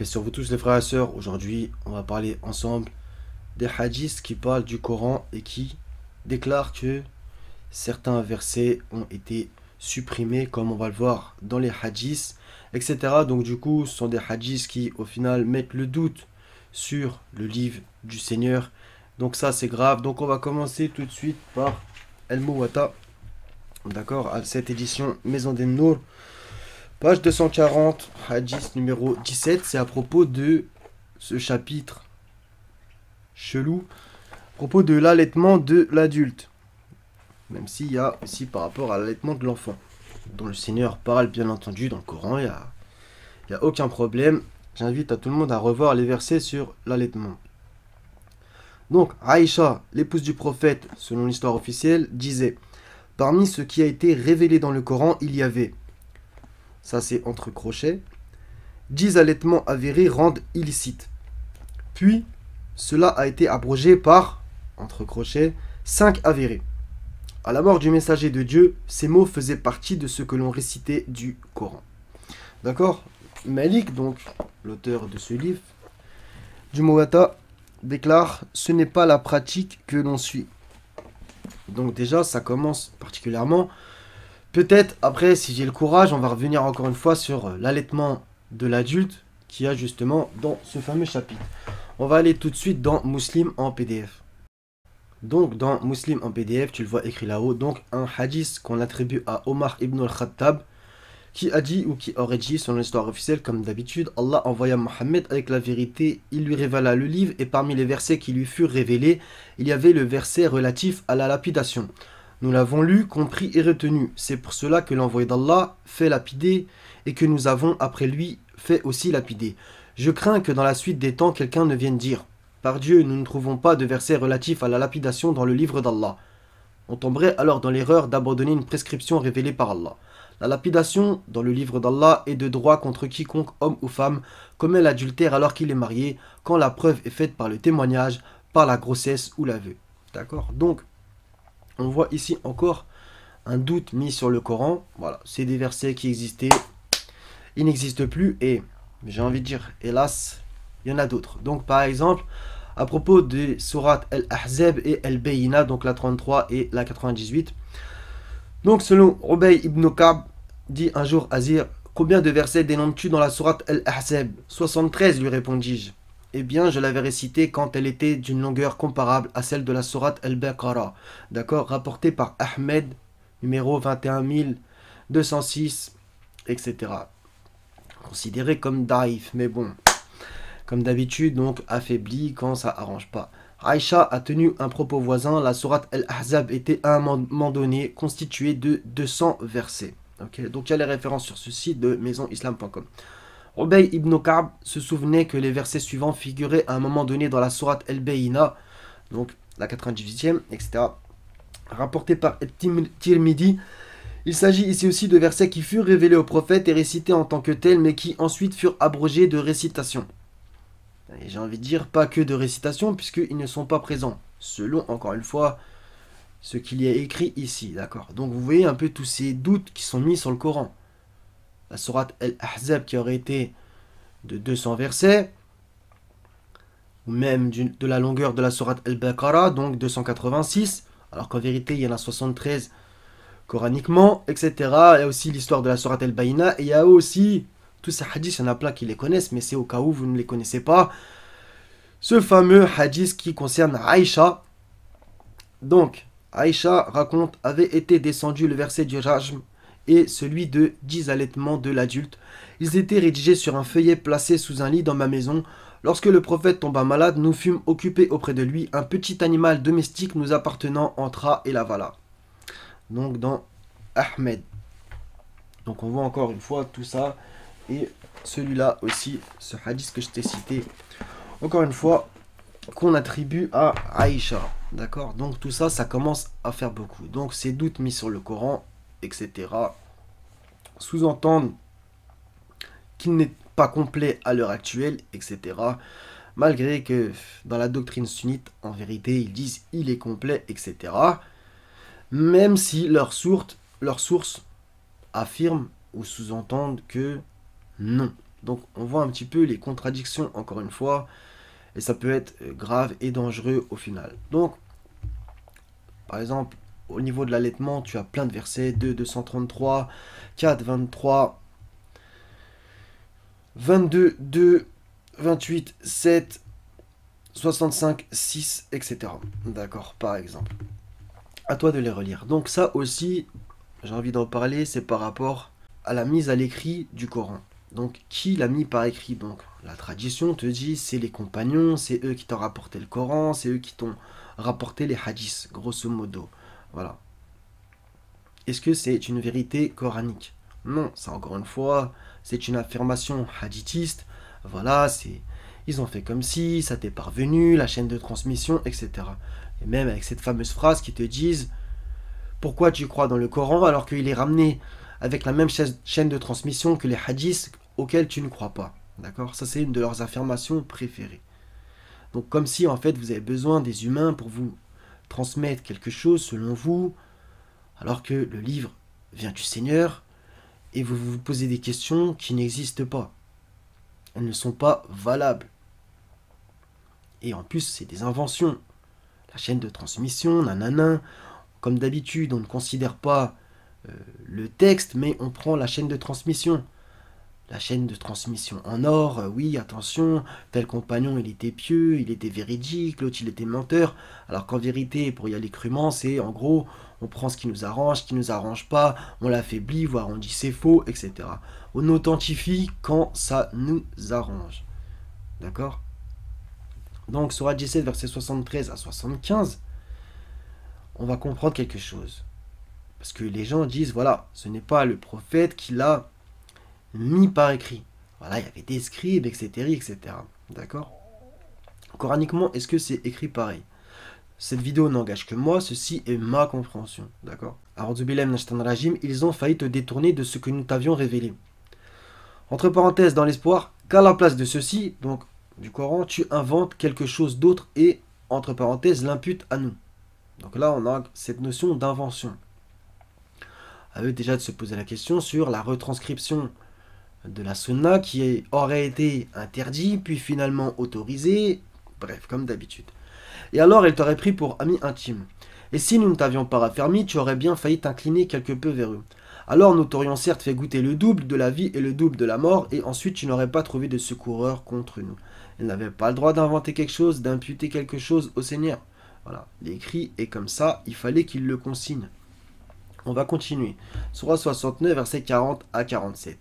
Paix sur vous tous les frères et sœurs. Aujourd'hui, on va parler ensemble des hadiths qui parlent du Coran et qui déclarent que certains versets ont été supprimés, comme on va le voir dans les hadiths, etc. Donc du coup, ce sont des hadiths qui, au final, mettent le doute sur le livre du Seigneur. Donc ça, c'est grave. Donc on va commencer tout de suite par El Muwatta. D'accord, à cette édition Maison des Nour. Page 240, hadith numéro 17, c'est à propos de ce chapitre chelou, à propos de l'allaitement de l'adulte. Même s'il y a aussi par rapport à l'allaitement de l'enfant, dont le Seigneur parle bien entendu dans le Coran, il n'y a aucun problème. J'invite à tout le monde à revoir les versets sur l'allaitement. Donc, Aïcha, l'épouse du prophète, selon l'histoire officielle, disait « Parmi ce qui a été révélé dans le Coran, il y avait... » Ça c'est entre crochets. 10 allaitements avérés rendent illicite. Puis, cela a été abrogé par, entre crochets, 5 avérés. À la mort du messager de Dieu, ces mots faisaient partie de ce que l'on récitait du Coran. D'accord? Malik, donc l'auteur de ce livre, du Muwatta, déclare « Ce n'est pas la pratique que l'on suit ». Donc déjà, ça commence particulièrement... Peut-être, après, si j'ai le courage, on va revenir encore une fois sur l'allaitement de l'adulte qu'il y a justement dans ce fameux chapitre. On va aller tout de suite dans Muslim en PDF. Donc, dans Muslim en PDF, tu le vois écrit là-haut, donc un hadith qu'on attribue à Omar ibn al-Khattab, qui a dit ou qui aurait dit, selon l'histoire officielle, comme d'habitude, Allah envoya Mohammed avec la vérité, il lui révéla le livre, et parmi les versets qui lui furent révélés, il y avait le verset relatif à la lapidation. Nous l'avons lu, compris et retenu. C'est pour cela que l'envoyé d'Allah fait lapider et que nous avons après lui fait aussi lapider. Je crains que dans la suite des temps, quelqu'un ne vienne dire « Par Dieu, nous ne trouvons pas de verset relatif à la lapidation dans le livre d'Allah. » On tomberait alors dans l'erreur d'abandonner une prescription révélée par Allah. La lapidation dans le livre d'Allah est de droit contre quiconque, homme ou femme, commet l'adultère alors qu'il est marié, quand la preuve est faite par le témoignage, par la grossesse ou l'aveu. D'accord? Donc, on voit ici encore un doute mis sur le Coran. Voilà, c'est des versets qui existaient. Ils n'existent plus et, j'ai envie de dire, hélas, il y en a d'autres. Donc, par exemple, à propos des sourates Al-Ahzab et Al-Bayna, donc la 33 et la 98. Donc, selon Ubay ibn Ka'b, dit un jour Azir, « Combien de versets dénombres-tu dans la sourate Al-Ahzab » 73, lui répondis-je. Eh bien, je l'avais récitée quand elle était d'une longueur comparable à celle de la sourate Al-Baqarah. D'accord, rapportée par Ahmed, numéro 21206, etc. Considéré comme daïf, mais bon, comme d'habitude, donc affaibli quand ça arrange pas. Aïcha a tenu un propos voisin, la sourate Al-Ahzab était à un moment donné constituée de 200 versets. Okay, donc il y a les références sur ce site de maisonislam.com. Ubay ibn Ka'b se souvenait que les versets suivants figuraient à un moment donné dans la sourate Al-Bayna, donc la 98e, etc. Rapporté par Tirmidhi, il s'agit ici aussi de versets qui furent révélés au prophète et récités en tant que tels, mais qui ensuite furent abrogés de récitation. Et j'ai envie de dire pas que de récitation, puisqu'ils ne sont pas présents, selon, encore une fois, ce qu'il y a écrit ici, d'accord. Donc vous voyez un peu tous ces doutes qui sont mis sur le Coran. La sourate Al-Ahzab qui aurait été de 200 versets, ou même de la longueur de la sourate Al-Baqarah, donc 286, alors qu'en vérité il y en a 73 coraniquement, etc. Il y a aussi l'histoire de la sourate Al-Bayna, et il y a aussi, tous ces hadiths, il y en a plein qui les connaissent, mais c'est au cas où vous ne les connaissez pas, ce fameux hadith qui concerne Aïcha. Donc, Aïcha raconte, avait été descendu le verset du Rajm, et celui de 10 allaitements de l'adulte. Ils étaient rédigés sur un feuillet placé sous un lit dans ma maison. Lorsque le prophète tomba malade, nous fûmes occupés auprès de lui. Un petit animal domestique nous appartenant entra et l'avala. Donc dans Ahmed. Donc on voit encore une fois tout ça. Et celui-là aussi, ce hadith que je t'ai cité. Encore une fois, qu'on attribue à Aïcha. D'accord? Donc tout ça, ça commence à faire beaucoup. Donc ces doutes mis sur le Coran, etc. sous-entendent qu'il n'est pas complet à l'heure actuelle, etc. Malgré que dans la doctrine sunnite, en vérité, ils disent il est complet, etc. Même si leurs sources affirment ou sous-entendent que non. Donc on voit un petit peu les contradictions encore une fois, et ça peut être grave et dangereux au final. Donc, par exemple, au niveau de l'allaitement, tu as plein de versets, 2, 233, 4, 23, 22, 2, 28, 7, 65, 6, etc. D'accord, par exemple. À toi de les relire. Donc ça aussi, j'ai envie d'en parler, c'est par rapport à la mise à l'écrit du Coran. Donc qui l'a mis par écrit? Donc la tradition te dit c'est les compagnons, c'est eux qui t'ont rapporté le Coran, c'est eux qui t'ont rapporté les hadiths, grosso modo. Voilà. Est-ce que c'est une vérité coranique? Non, ça encore une fois, c'est une affirmation hadithiste. Voilà, ils ont fait comme si, ça t'est parvenu, la chaîne de transmission, etc. Et même avec cette fameuse phrase qui te disent pourquoi tu crois dans le Coran alors qu'il est ramené avec la même chaîne de transmission que les hadiths auxquels tu ne crois pas. D'accord? Ça, c'est une de leurs affirmations préférées. Donc, comme si en fait vous avez besoin des humains pour vous transmettre quelque chose selon vous, alors que le livre vient du Seigneur et vous vous posez des questions qui n'existent pas. Elles ne sont pas valables. Et en plus, c'est des inventions. La chaîne de transmission, nanana. Comme d'habitude, on ne considère pas le texte, mais on prend la chaîne de transmission. La chaîne de transmission en or, oui, attention, tel compagnon, il était pieux, il était véridique, l'autre, il était menteur. Alors qu'en vérité, pour y aller crûment, c'est en gros, on prend ce qui nous arrange pas, on l'affaiblit, voire on dit c'est faux, etc. On authentifie quand ça nous arrange. D'accord? Donc, Sourate 17, versets 73 à 75, on va comprendre quelque chose. Parce que les gens disent, voilà, ce n'est pas le prophète qui l'a mis par écrit. Voilà, il y avait des scribes, etc., etc. D'accord? Coraniquement, est-ce que c'est écrit pareil? Cette vidéo n'engage que moi, ceci est ma compréhension. D'accord? Rajim, ils ont failli te détourner de ce que nous t'avions révélé. Entre parenthèses, dans l'espoir qu'à la place de ceci, donc du Coran, tu inventes quelque chose d'autre et, entre parenthèses, l'imputes à nous. Donc là, on a cette notion d'invention. À eux déjà de se poser la question sur la retranscription de la sunna qui aurait été interdit, puis finalement autorisé, bref, comme d'habitude. Et alors, elle t'aurait pris pour ami intime. Et si nous ne t'avions pas raffermi, tu aurais bien failli t'incliner quelque peu vers eux. Alors nous t'aurions certes fait goûter le double de la vie et le double de la mort, et ensuite tu n'aurais pas trouvé de secoureur contre nous. Elle n'avait pas le droit d'inventer quelque chose, d'imputer quelque chose au Seigneur. Voilà, l'écrit est comme ça, il fallait qu'il le consigne. On va continuer. Sourate 69, versets 40 à 47.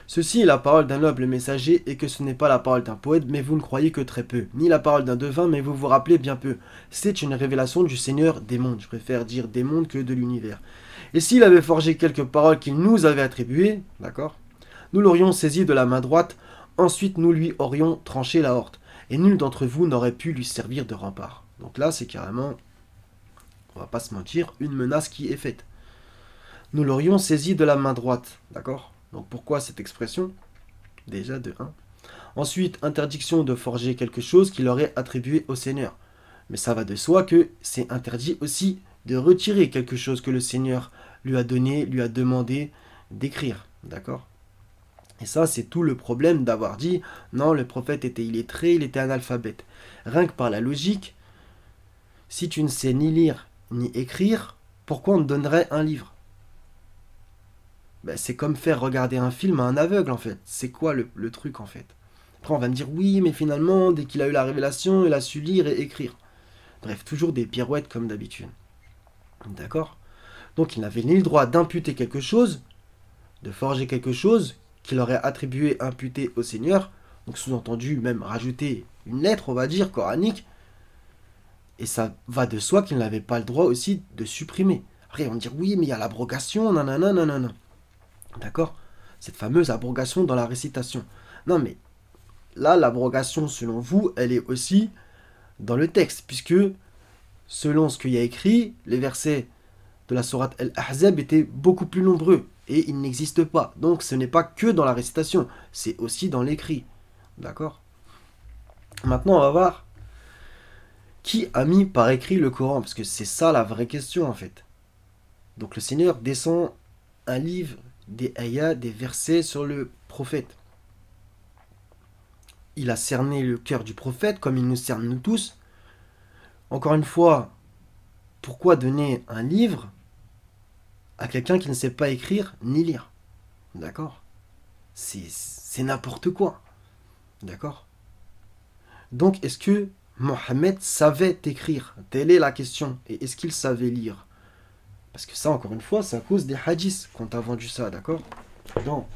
Ceci est la parole d'un noble messager, et que ce n'est pas la parole d'un poète, mais vous ne croyez que très peu, ni la parole d'un devin, mais vous vous rappelez bien peu. C'est une révélation du Seigneur des mondes. Je préfère dire des mondes que de l'univers. Et s'il avait forgé quelques paroles qu'il nous avait attribuées, d'accord, nous l'aurions saisi de la main droite, ensuite nous lui aurions tranché la horte, et nul d'entre vous n'aurait pu lui servir de rempart. Donc là, c'est carrément, on va pas se mentir, une menace qui est faite. Nous l'aurions saisi de la main droite, d'accord? Donc pourquoi cette expression? Déjà de 1. Ensuite, interdiction de forger quelque chose qu'il aurait attribué au Seigneur. Mais ça va de soi que c'est interdit aussi de retirer quelque chose que le Seigneur lui a donné, lui a demandé d'écrire, d'accord? Et ça, c'est tout le problème d'avoir dit, non, le prophète était illettré, il était analphabète. Rien que par la logique, si tu ne sais ni lire ni écrire, pourquoi on te donnerait un livre? Ben, c'est comme faire regarder un film à un aveugle, en fait. C'est quoi le truc, en fait? Après, on va me dire, oui, mais finalement, dès qu'il a eu la révélation, il a su lire et écrire. Bref, toujours des pirouettes comme d'habitude. D'accord? Donc, il n'avait ni le droit d'imputer quelque chose, de forger quelque chose qu'il aurait attribué, imputé au Seigneur. Donc, sous-entendu, même rajouter une lettre, on va dire, coranique. Et ça va de soi qu'il n'avait pas le droit aussi de supprimer. Après, on va me dire, oui, mais il y a l'abrogation, nanana, nanana. D'accord? Cette fameuse abrogation dans la récitation. Non, mais là, l'abrogation, selon vous, elle est aussi dans le texte, puisque, selon ce qu'il y a écrit, les versets de la sourate Al-Ahzab étaient beaucoup plus nombreux, et ils n'existent pas. Donc, ce n'est pas que dans la récitation, c'est aussi dans l'écrit. D'accord? Maintenant, on va voir qui a mis par écrit le Coran, parce que c'est ça la vraie question, en fait. Donc, le Seigneur descend un livre, des ayats, des versets sur le prophète. il a cerné le cœur du prophète, comme il nous cerne nous tous. Encore une fois, pourquoi donner un livre à quelqu'un qui ne sait pas écrire ni lire? D'accord? C'est n'importe quoi. D'accord? Donc, est-ce que Mohammed savait écrire? Telle est la question. Et est-ce qu'il savait lire? Parce que ça, encore une fois, c'est à cause des hadiths qu'on t'a vendu ça, d'accord? Dans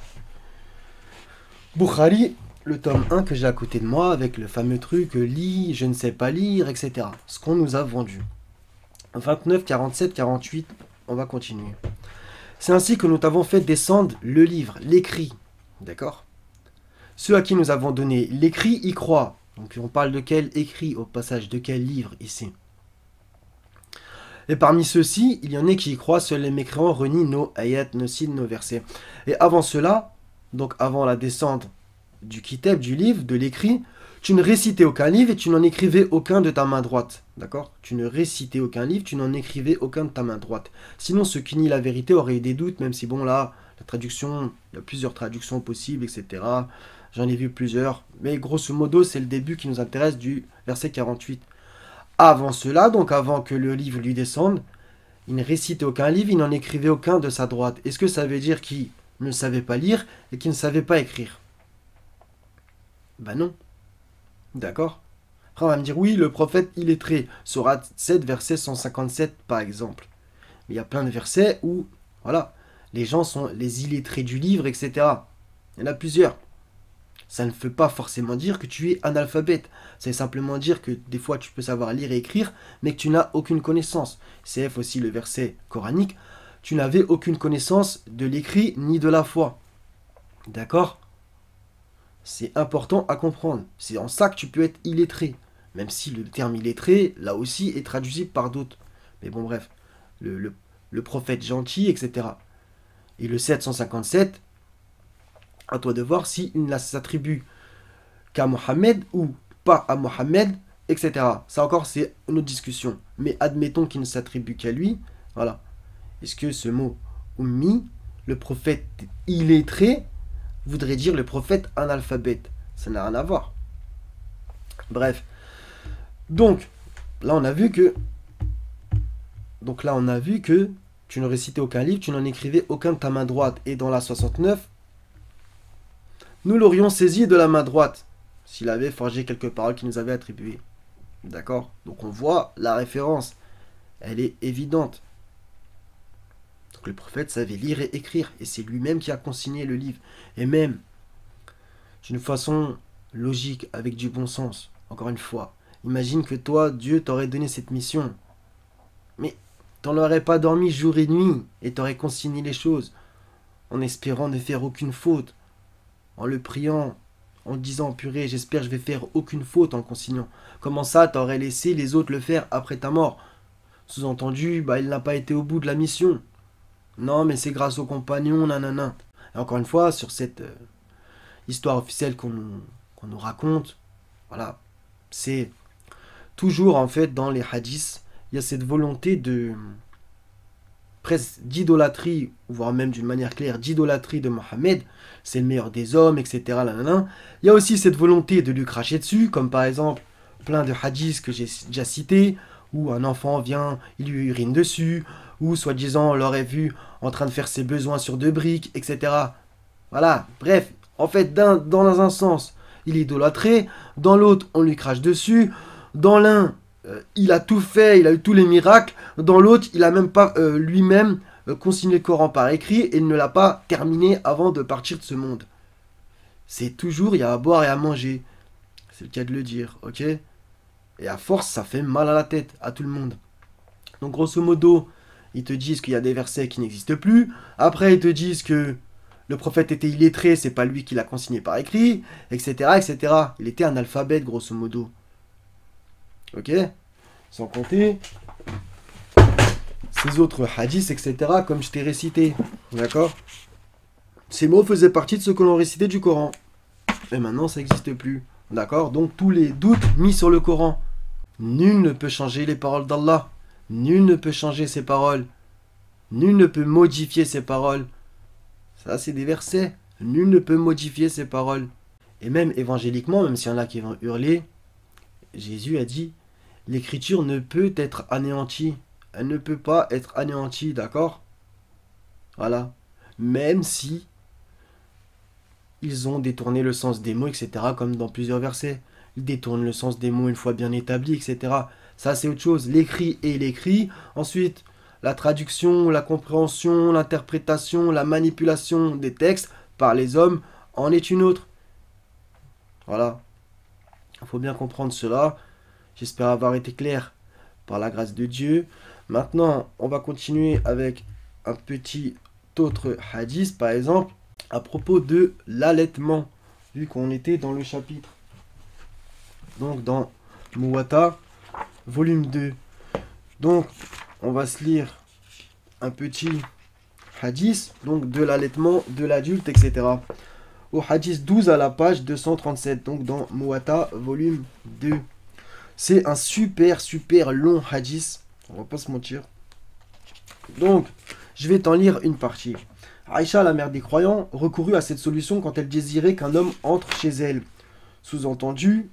Bukhari, le tome 1 que j'ai à côté de moi, avec le fameux truc lis, je ne sais pas lire, etc. Ce qu'on nous a vendu. 29, 47, 48, on va continuer. C'est ainsi que nous t'avons fait descendre le livre, l'écrit. D'accord? Ceux à qui nous avons donné l'écrit y croient. Donc on parle de quel écrit, au passage de quel livre ici? Et parmi ceux-ci, il y en a qui y croient, seuls les mécréants renient nos ayats, nos signes, nos versets. Et avant cela, donc avant la descente du kitab, du livre, de l'écrit, tu ne récitais aucun livre et tu n'en écrivais aucun de ta main droite. D'accord? Tu ne récitais aucun livre, tu n'en écrivais aucun de ta main droite. Sinon, ceux qui nient la vérité auraient eu des doutes, même si bon là, la traduction, il y a plusieurs traductions possibles, etc. J'en ai vu plusieurs. Mais grosso modo, c'est le début qui nous intéresse du verset 48. Avant cela, donc avant que le livre lui descende, il ne récitait aucun livre, il n'en écrivait aucun de sa droite. Est-ce que ça veut dire qu'il ne savait pas lire et qu'il ne savait pas écrire? Ben non. D'accord? Après on va me dire, oui, le prophète illettré, Sourate 7, verset 157 par exemple. Mais il y a plein de versets où, voilà, les gens sont les illettrés du livre, etc. Il y en a plusieurs. Ça ne veut pas forcément dire que tu es analphabète. Ça veut simplement dire que des fois tu peux savoir lire et écrire, mais que tu n'as aucune connaissance. CF aussi le verset coranique. Tu n'avais aucune connaissance de l'écrit ni de la foi. D'accord? C'est important à comprendre. C'est en ça que tu peux être illettré. Même si le terme illettré, là aussi, est traduisible par d'autres. Mais bon, bref. Le prophète gentil, etc. Et le 757, à toi de voir s'il ne s'attribue qu'à Mohammed ou pas à Mohammed, etc. Ça encore, c'est une autre discussion. Mais admettons qu'il ne s'attribue qu'à lui. Voilà. Est-ce que ce mot ummi, le prophète illettré, voudrait dire le prophète analphabète? Ça n'a rien à voir. Bref. Donc, là on a vu que tu ne récitais aucun livre, tu n'en écrivais aucun de ta main droite. Et dans la 69, nous l'aurions saisi de la main droite, s'il avait forgé quelques paroles qui nous avaient attribuées. D'accord? Donc on voit la référence. Elle est évidente. Donc le prophète savait lire et écrire. Et c'est lui-même qui a consigné le livre. Et même, d'une façon logique, avec du bon sens, encore une fois, imagine que toi, Dieu t'aurait donné cette mission. Mais t'en aurais pas dormi jour et nuit. Et t'aurais consigné les choses. En espérant ne faire aucune faute. En le priant, en disant purée, j'espère que je vais faire aucune faute en consignant. Comment ça, t'aurais laissé les autres le faire après ta mort? Sous-entendu, il n'a pas été au bout de la mission. Non, mais c'est grâce aux compagnons, nanana. Et encore une fois, sur cette histoire officielle qu'on nous raconte, voilà, c'est toujours en fait dans les hadiths, il y a cette volonté de presque d'idolâtrie, voire même d'une manière claire d'idolâtrie de Mohammed, c'est le meilleur des hommes, etc. Nanana. Il y a aussi cette volonté de lui cracher dessus, comme par exemple plein de hadiths que j'ai déjà cités, où un enfant vient, il lui urine dessus, ou soi-disant on l'aurait vu en train de faire ses besoins sur 2 briques, etc. Voilà, bref, en fait, dans un sens, il est idolâtré, dans l'autre, on lui crache dessus, dans l'un, il a tout fait, il a eu tous les miracles. Dans l'autre, il a même pas lui-même consigné le Coran par écrit et il ne l'a pas terminé avant de partir de ce monde. C'est toujours, il y a à boire et à manger. C'est le cas de le dire, ok? Et à force, ça fait mal à la tête à tout le monde. Donc grosso modo, ils te disent qu'il y a des versets qui n'existent plus. Après, ils te disent que le prophète était illettré, c'est pas lui qui l'a consigné par écrit, etc., etc. Il était un alphabète, grosso modo. Ok? Sans compter ces autres hadiths, etc., comme je t'ai récité. D'accord? Ces mots faisaient partie de ce que l'on récitait du Coran. Et maintenant, ça n'existe plus. D'accord? Donc, tous les doutes mis sur le Coran. Nul ne peut changer les paroles d'Allah. Nul ne peut changer ses paroles. Nul ne peut modifier ses paroles. Ça, c'est des versets. Nul ne peut modifier ses paroles. Et même évangéliquement, même s'il y en a qui vont hurler, Jésus a dit, l'écriture ne peut être anéantie. Elle ne peut pas être anéantie, d'accord? Voilà. Même si ils ont détourné le sens des mots, etc., comme dans plusieurs versets. Ils détournent le sens des mots une fois bien établi, etc. Ça, c'est autre chose. L'écrit et l'écrit. Ensuite, la traduction, la compréhension, l'interprétation, la manipulation des textes par les hommes en est une autre. Voilà. Il faut bien comprendre cela. J'espère avoir été clair par la grâce de Dieu. Maintenant, on va continuer avec un petit autre hadith, par exemple, à propos de l'allaitement, vu qu'on était dans le chapitre. Donc, dans Muwatta, volume 2. Donc, on va se lire un petit hadith, donc de l'allaitement de l'adulte, etc. Au hadith 12 à la page 237, donc dans Muwatta, volume 2. C'est un super long hadith, on va pas se mentir. Donc, je vais t'en lire une partie. Aïcha, la mère des croyants, recourut à cette solution quand elle désirait qu'un homme entre chez elle. Sous-entendu,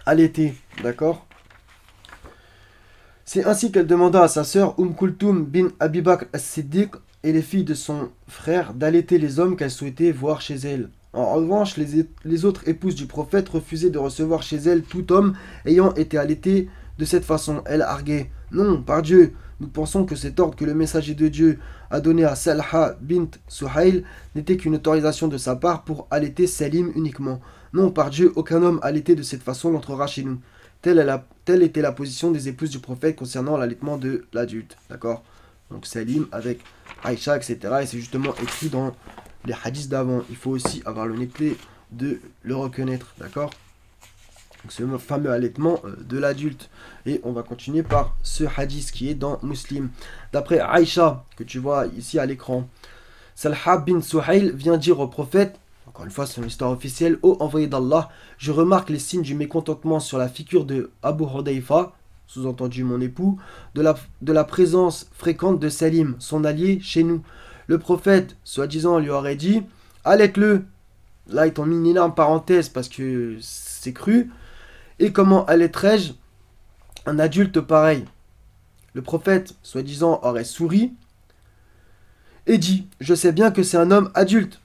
allaiter, d'accord? C'est ainsi qu'elle demanda à sa sœur Kulthum bin Abi Bakr as-Siddiq et les filles de son frère d'allaiter les hommes qu'elle souhaitait voir chez elle. En revanche, les autres épouses du prophète refusaient de recevoir chez elles tout homme ayant été allaité de cette façon. Elle arguait: non, par Dieu, nous pensons que cet ordre que le messager de Dieu a donné à Salha bint Suhail n'était qu'une autorisation de sa part pour allaiter Salim uniquement. Non, par Dieu, aucun homme allaité de cette façon n'entrera chez nous. Telle était la position des épouses du prophète concernant l'allaitement de l'adulte. D'accord? Donc Salim avec Aïcha, etc. Et c'est justement écrit dans les hadiths d'avant. Il faut aussi avoir l'honnêteté de le reconnaître. D'accord? Donc ce fameux allaitement de l'adulte. Et on va continuer par ce hadith qui est dans Muslim. D'après Aïcha, que tu vois ici à l'écran, Salha bin Suhail vient dire au prophète, encore une fois c'est une histoire officielle: ô envoyé d'Allah, je remarque les signes du mécontentement sur la figure de Abu Hudayfa, sous-entendu mon époux, de la présence fréquente de Salim, son allié, chez nous. Le prophète, soi-disant, lui aurait dit: allaite-le. Là, ils t'ont mis une énorme parenthèse parce que c'est cru. Et comment allaiterais-je un adulte pareil? Le prophète, soi-disant, aurait souri et dit: je sais bien que c'est un homme adulte.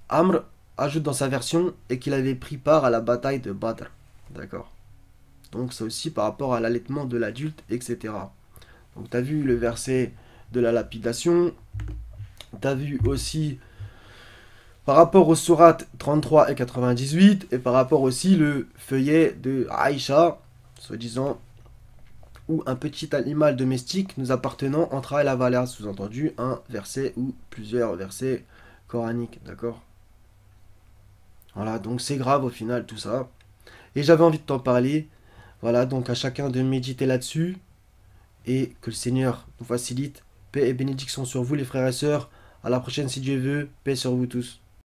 Amr ajoute dans sa version et qu'il avait pris part à la bataille de Badr. D'accord. Donc c'est aussi par rapport à l'allaitement de l'adulte, etc. Donc tu as vu le verset de la lapidation. Tu as vu aussi par rapport aux sourates 33 et 98. Et par rapport aussi le feuillet de Aïcha, soi-disant, où un petit animal domestique nous appartenant entra à la valeur. Sous-entendu, un verset ou plusieurs versets coraniques. D'accord. Voilà, donc c'est grave au final tout ça. Et j'avais envie de t'en parler. Voilà, donc à chacun de méditer là-dessus. Et que le Seigneur nous facilite. Paix et bénédiction sur vous les frères et sœurs. À la prochaine si Dieu veut. Paix sur vous tous.